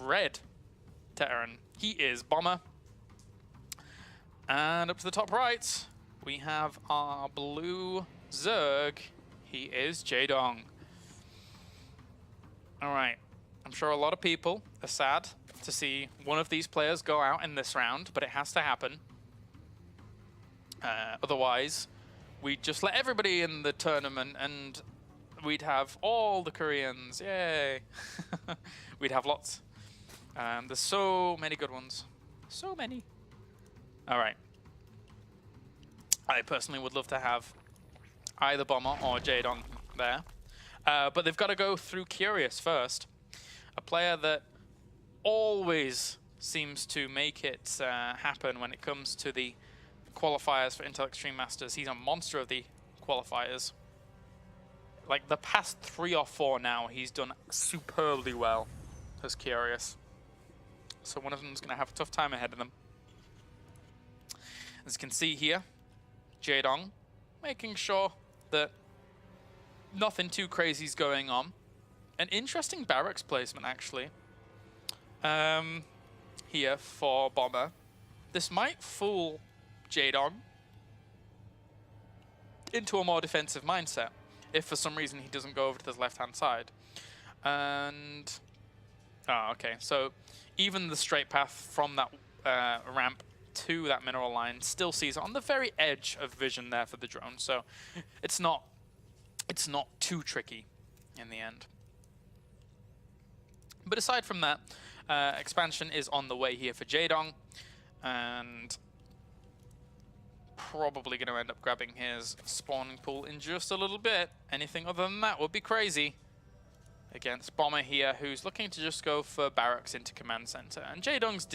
red Terran. He is Bomber. And up to the top right, we have our blue Zerg. He is Jaedong. Alright, I'm sure a lot of people are sad to see one of these players go out in this round, but it has to happen. Otherwise, we'd just let everybody in the tournament and we'd have all the Koreans. Yay! We'd have lots. There's so many good ones. So many. Alright. I personally would love to have either Bomber or Jaedong there. But they've got to go through Curious first. A player that always seems to make it happen when it comes to the qualifiers for Intel Extreme Masters. He's a monster of the qualifiers. Like the past 3 or 4 now, he's done superbly well as Curious. So one of them's going to have a tough time ahead of them. As you can see here, Jaedong making sure that nothing too crazy is going on. An interesting barracks placement, actually, here for Bomber. This might fool Jaedong into a more defensive mindset if for some reason he doesn't go over to this left-hand side. And okay, so even the straight path from that ramp to that mineral line still sees it on the very edge of vision there for the drone. So it's not too tricky in the end. But aside from that, expansion is on the way here for Jaedong, and probably going to end up grabbing his spawning pool in just a little bit. Anything other than that would be crazy against Bomber here, who's looking to just go for barracks into command center. And Jaedong's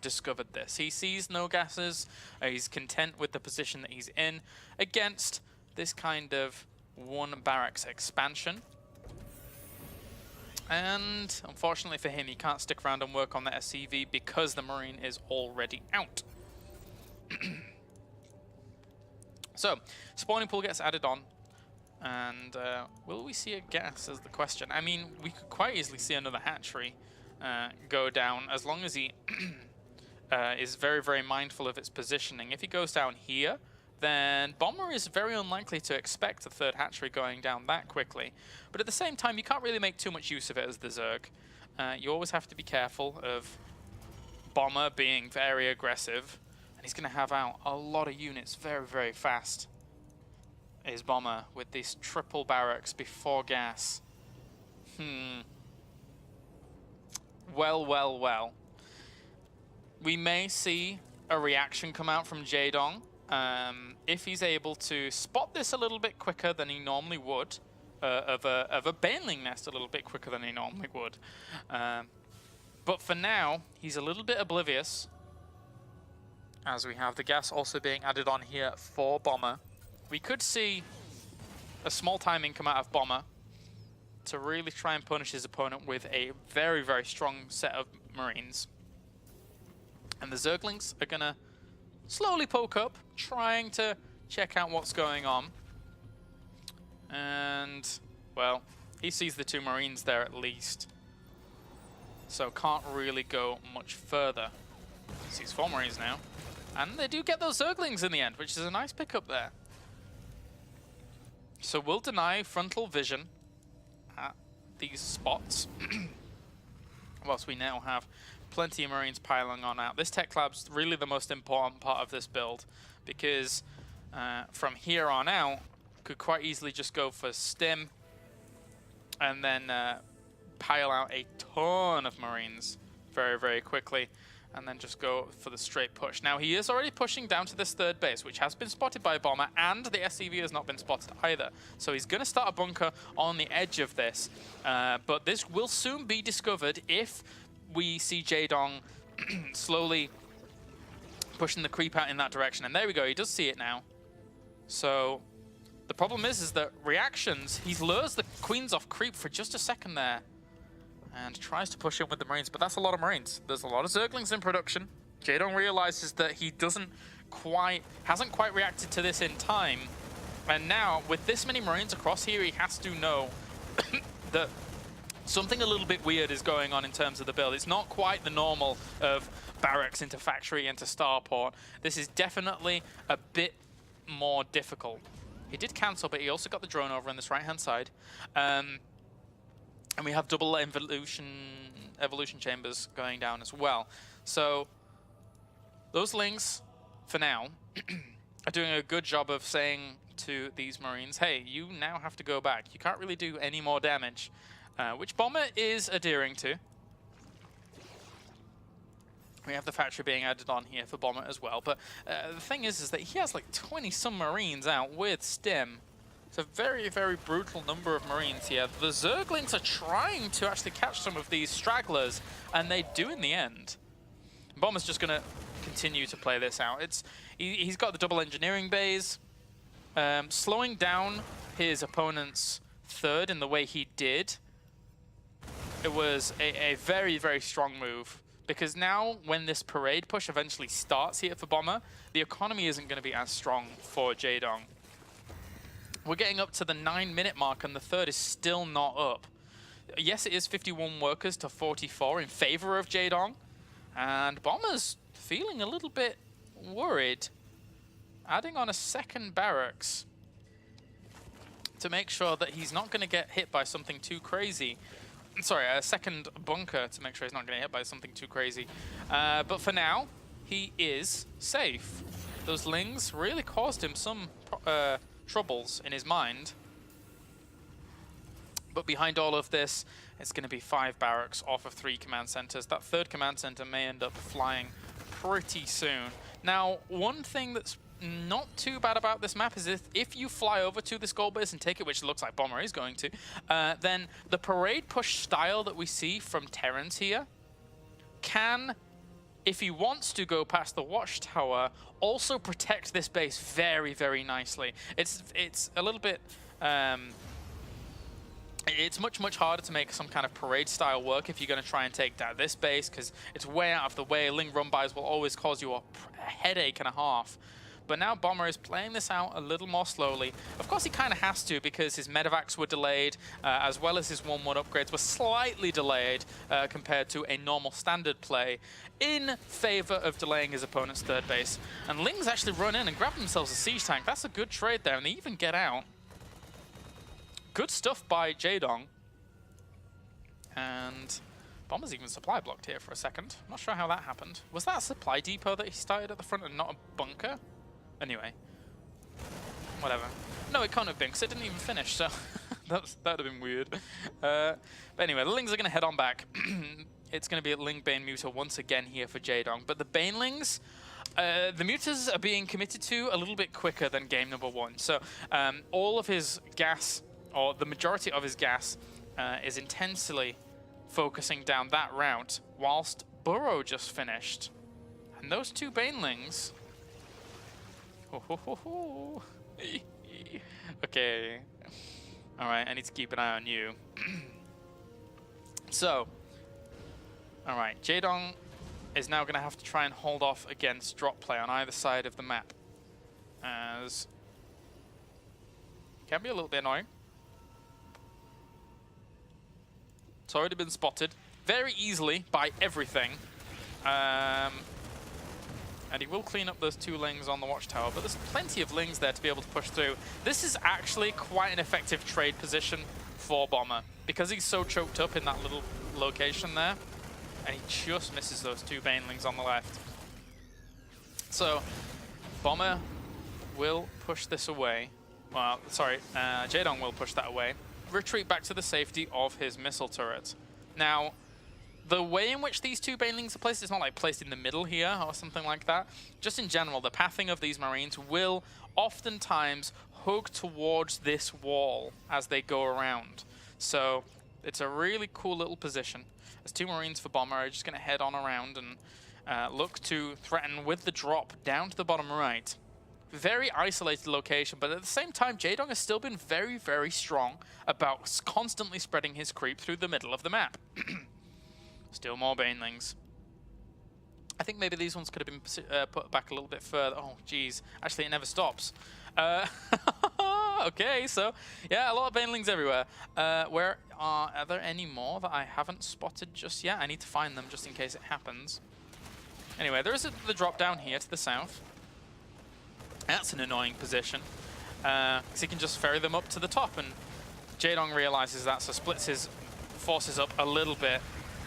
discovered this. He sees no gases. He's content with the position that he's in against this kind of one barracks expansion. And unfortunately for him, he can't stick around and work on the SCV because the Marine is already out. So, spawning pool gets added on. And will we see a gas is the question. I mean, we could quite easily see another hatchery go down as long as he is very, very mindful of its positioning. If he goes down here, then Bomber is very unlikely to expect a third hatchery going down that quickly. But at the same time, you can't really make too much use of it as the Zerg. You always have to be careful of Bomber being very aggressive. And he's going to have out a lot of units very, very fast. Is Bomber with these triple barracks before gas. Well. We may see a reaction come out from Jaedong. If he's able to spot this a little bit quicker than he normally would, of a baneling nest a little bit quicker than he normally would. But for now, he's a little bit oblivious, as we have the gas also being added on here for Bomber. We could see a small timing come out of Bomber to really try and punish his opponent with a very, very strong set of Marines. And the Zerglings are going to slowly poke up, trying to check out what's going on. And, well, he sees the 2 Marines there at least. So can't really go much further. He sees 4 Marines now. And they do get those Zerglings in the end, which is a nice pickup there. So we'll deny frontal vision at these spots. Whilst we now have plenty of Marines piling on out. This tech lab's really the most important part of this build, because from here on out, could quite easily just go for stim and then pile out a ton of Marines very, very quickly, and then just go for the straight push. Now, he is already pushing down to this third base, which has been spotted by a Bomber, and the SCV has not been spotted either. So he's going to start a bunker on the edge of this, but this will soon be discovered if we see Jaedong slowly pushing the creep out in that direction. And there we go, he does see it now. So the problem is that reactions, he lures the Queens off creep for just a second there and tries to push in with the Marines, but that's a lot of Marines. There's a lot of Zerglings in production. Jaedong realizes that he hasn't quite reacted to this in time. And now, with this many Marines across here, he has to know that something a little bit weird is going on in terms of the build. It's not quite the normal of barracks into factory into starport. This is definitely a bit more difficult. He did cancel, but he also got the drone over on this right-hand side. And we have double evolution chambers going down as well. So those Lings, for now, are doing a good job of saying to these Marines, hey, you now have to go back. You can't really do any more damage, which Bomber is adhering to. We have the factory being added on here for Bomber as well. But the thing is that he has like 20 some Marines out with Stim. It's a very, very brutal number of Marines here. The Zerglings are trying to actually catch some of these stragglers, and they do in the end. Bomber's just going to continue to play this out. He's got the double engineering bays, slowing down his opponent's third in the way he did. It was a very, very strong move. Because now, when this parade push eventually starts here for Bomber, the economy isn't going to be as strong for Jaedong. We're getting up to the 9-minute mark, and the third is still not up. Yes, it is 51 workers to 44 in favor of Jaedong, and Bomber's feeling a little bit worried. Adding on a second barracks to make sure that he's not going to get hit by something too crazy. Sorry, a second bunker to make sure he's not getting hit by something too crazy. But for now, he is safe. Those Lings really caused him some troubles in his mind. But behind all of this, it's going to be 5 barracks off of 3 command centers. That third command center may end up flying pretty soon. Now, one thing that's not too bad about this map is if you fly over to this gold base and take it, which looks like Bomber is going to, then the parade push style that we see from Terrans here can, if he wants to go past the watchtower, also protect this base very, very nicely. It's a little bit... it's much harder to make some kind of parade style work if you're going to try and take down this base, because it's way out of the way. Ling run-bys will always cause you a headache and a half. But now Bomber is playing this out a little more slowly. Of course, he kind of has to, because his medevacs were delayed, as well as his 1-1 upgrades were slightly delayed compared to a normal standard play, in favor of delaying his opponent's third base. And Ling's actually run in and grab themselves a siege tank. That's a good trade there, and they even get out. Good stuff by Jaedong. And Bomber's even supply blocked here for a second. I'm not sure how that happened. Was that a supply depot that he started at the front and not a bunker? Anyway, whatever. No, it can't have been, because it didn't even finish, so that would have been weird. But anyway, the Lings are going to head on back. It's going to be at Ling Bane Muta once again here for Jaedong. But the Banelings, the Mutas are being committed to a little bit quicker than game number 1. So all of his gas, or the majority of his gas, is intensely focusing down that route, whilst Burrow just finished. And those 2 Banelings... Okay. Alright, I need to keep an eye on you. So, alright, Jaedong is now going to have to try and hold off against drop play on either side of the map. As can be a little bit annoying. It's already been spotted very easily by everything. And he will clean up those 2 Lings on the watchtower, but there's plenty of Lings there to be able to push through. This is actually quite an effective trade position for Bomber, because he's so choked up in that little location there, and he just misses those 2 Banelings on the left. So, Bomber will push this away. Well, sorry, Jaedong will push that away. Retreat back to the safety of his missile turret. Now, the way in which these 2 Banelings are placed, it's not like placed in the middle here or something like that. Just in general, the pathing of these Marines will oftentimes hug towards this wall as they go around. So it's a really cool little position. As 2 Marines for Bomber are just going to head on around and look to threaten with the drop down to the bottom right. Very isolated location, but at the same time, Jaedong has still been very, very strong about constantly spreading his creep through the middle of the map. Still more Banelings. I think maybe these ones could have been put back a little bit further. Oh, geez. Actually, it never stops. Okay, so yeah, a lot of banelings everywhere. Where are there any more that I haven't spotted just yet? I need to find them just in case it happens. Anyway, there is the drop down here to the south. That's an annoying position, because he can just ferry them up to the top, and Jaedong realizes that, so splits his forces up a little bit,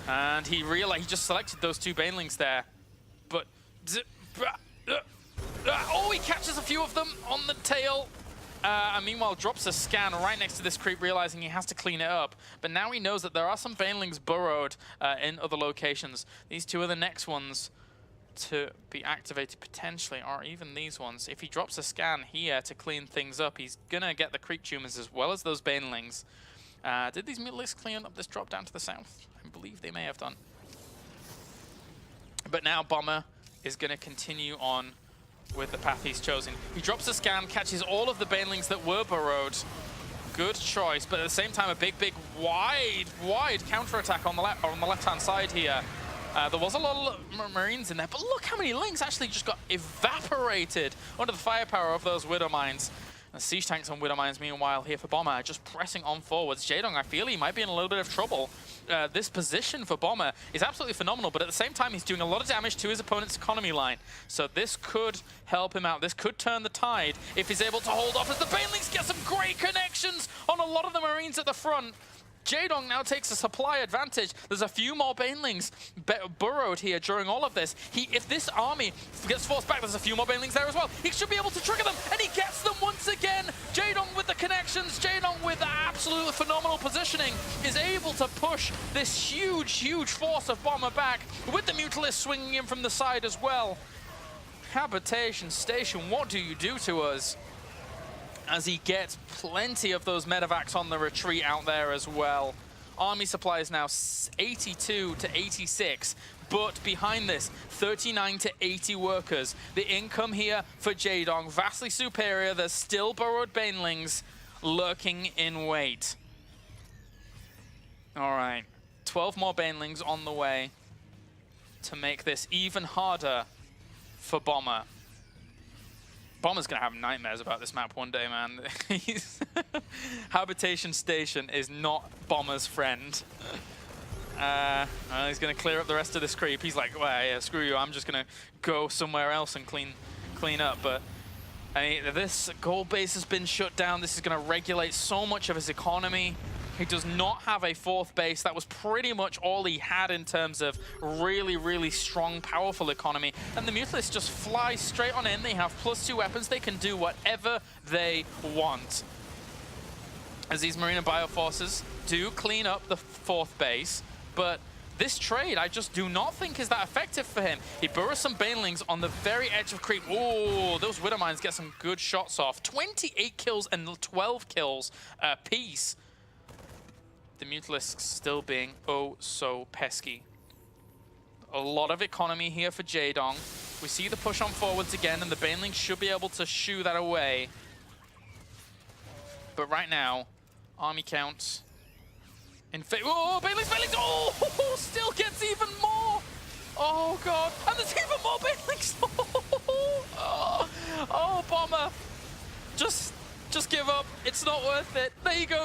and he just selected those two banelings there, but oh, he catches a few of them on the tail. And meanwhile drops a scan right next to this creep, realizing he has to clean it up. But now he knows that there are some banelings burrowed in other locations. These two are the next ones to be activated potentially, or even these ones. If he drops a scan here to clean things up, he's gonna get the creep tumors as well as those banelings. Did these mutalisks clean up this drop down to the south? I believe they may have done. But now Bomber is gonna continue on with the path he's chosen. He drops a scan, catches all of the banelings that were burrowed. Good choice, but at the same time, a big, wide counterattack on the left-hand side here. There was a lot of Marines in there, but look how many links actually just got evaporated under the firepower of those Widow Mines. And siege tanks on Widow Mines, meanwhile, here for Bomber, just pressing on forwards. Jaedong, I feel he might be in a little bit of trouble. This position for Bomber is absolutely phenomenal, but at the same time, he's doing a lot of damage to his opponent's economy line. So this could help him out. This could turn the tide if he's able to hold off, as the banelings get some great connections on a lot of the Marines at the front. Jaedong now takes a supply advantage. There's a few more banelings burrowed here during all of this. If this army gets forced back, there's a few more banelings there as well. He should be able to trigger them, and he gets them once again. Jaedong with the connections, Jaedong with the absolute phenomenal positioning, is able to push this huge force of Bomber back, with the Mutalist swinging in from the side as well. Habitation Station, what do you do to us? As he gets plenty of those medevacs on the retreat out there as well. Army supply is now 82 to 86, but behind this, 39 to 80 workers. The income here for Jaedong, vastly superior. There's still burrowed banelings lurking in wait. All right, 12 more banelings on the way to make this even harder for Bomber. Bomber's gonna have nightmares about this map one day, man. Habitation Station is not Bomber's friend. He's gonna clear up the rest of this creep. He's like, well, yeah, screw you, I'm just gonna go somewhere else and clean up. But I mean, this gold base has been shut down. This is gonna regulate so much of his economy. He does not have a fourth base. That was pretty much all he had in terms of really strong, powerful economy. And the Mutalists just fly straight on in. They have +2 weapons. They can do whatever they want. As these Marine and Bioforces do clean up the fourth base, but this trade, I just do not think is that effective for him. He burrows some banelings on the very edge of creep. Oh, those Widow Mines get some good shots off. 28 kills and 12 kills apiece. The Mutalisks still being oh so pesky. A lot of economy here for Jaedong. We see the push on forwards again, and the banelings should be able to shoo that away. But right now, army count in favor. Oh, banelings! Oh, still gets even more! Oh god, and there's even more banelings! Oh, Bomber! Just give up. It's not worth it. There you go.